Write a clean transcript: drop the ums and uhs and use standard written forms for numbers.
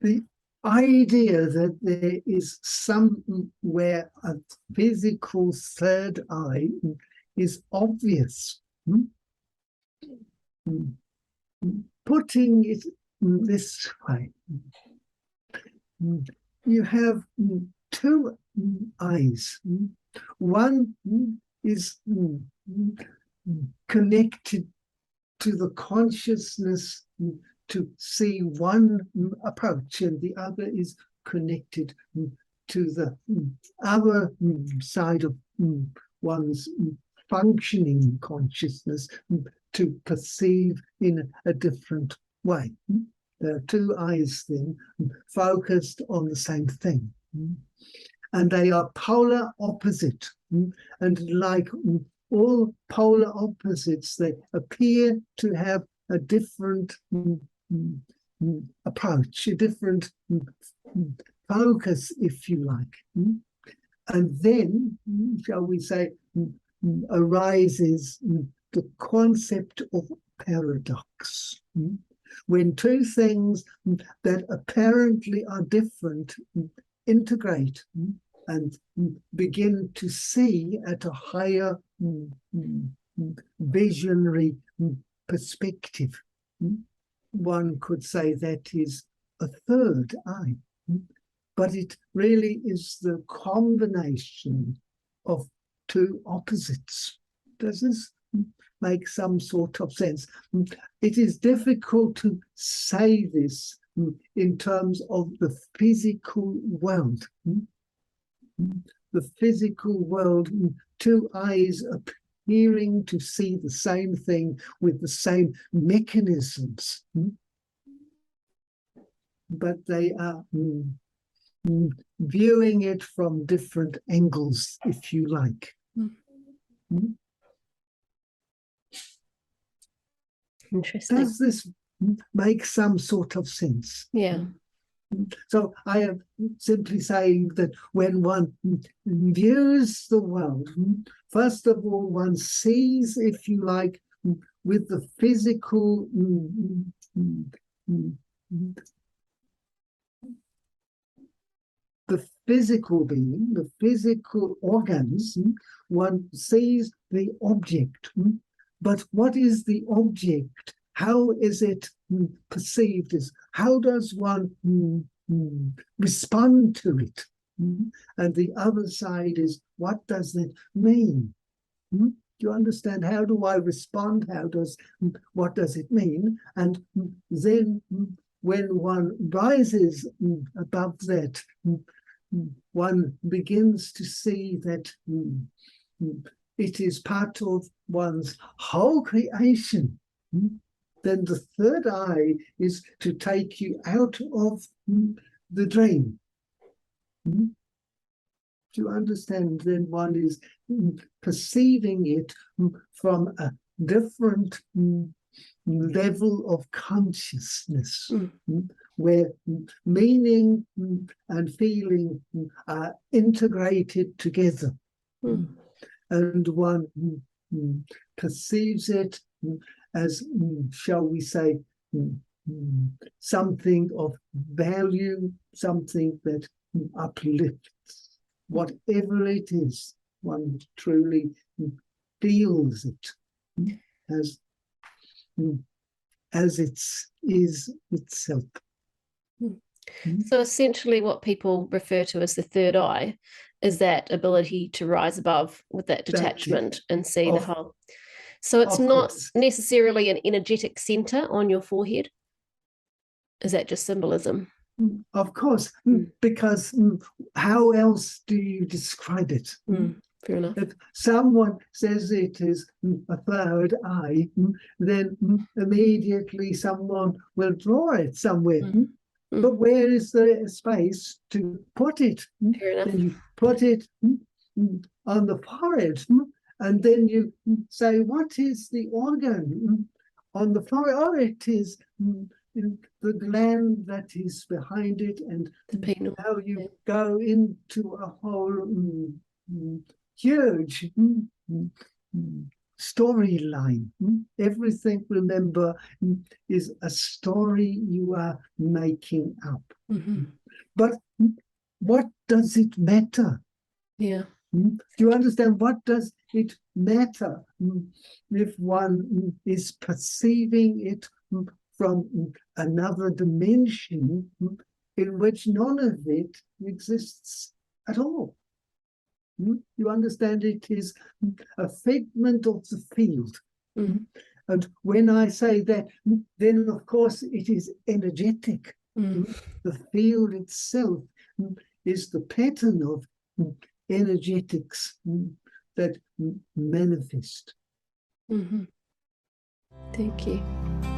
the idea that there is somewhere a physical third eye is obvious. Putting it this way, you have two eyes. One is connected to the consciousness to see one approach, and the other is connected to the other side of one's functioning consciousness to perceive in a different way. There are two eyes then focused on the same thing. And they are polar opposite. And like all polar opposites, they appear to have a different approach, a different focus, if you like. And then, shall we say, arises the concept of paradox. When two things that apparently are different integrate and begin to see at a higher visionary perspective, one could say that is a third eye. But it really is the combination of two opposites. Does this make some sort of sense? It is difficult to say this in terms of the physical world. The physical world, two eyes appearing to see the same thing with the same mechanisms. But they are viewing it from different angles, if you like. Interesting. Does this make some sort of sense? Yeah. So I am simply saying that when one views the world, first of all, one sees, if you like, with the physical being, the physical organs, one sees the object. But what is the object? How is it perceived? How does one respond to it? And the other side is, what does it mean? Do you understand? How do I respond? What does it mean? And then when one rises above that, one begins to see that it is part of one's whole creation. Then the third eye is to take you out of the dream. Do you understand? Then one is perceiving it from a different level of consciousness, where meaning and feeling are integrated together. And one perceives it as, shall we say, something of value, something that uplifts. Whatever it is, one truly feels it as it is itself. So essentially what people refer to as the third eye is that ability to rise above with that detachment and see the whole. So it's not necessarily an energetic center on your forehead. Is that just symbolism? Of course, because how else do you describe it? Fair enough. If someone says it is a third eye, then immediately someone will draw it somewhere. But where is the space to put it? Fair enough. Then you put it on the forehead, and then you say, what is the organ on the forehead? Oh, it is the gland that is behind it, and the penile. Now you go into a whole huge storyline. Everything, remember, is a story you are making up. But what does it matter? Yeah. Do you understand? What does it matter if one is perceiving it from another dimension in which none of it exists at all? You understand? It is a figment of the field. And when I say that, then of course it is energetic. The field itself is the pattern of energetics that manifest. Thank you.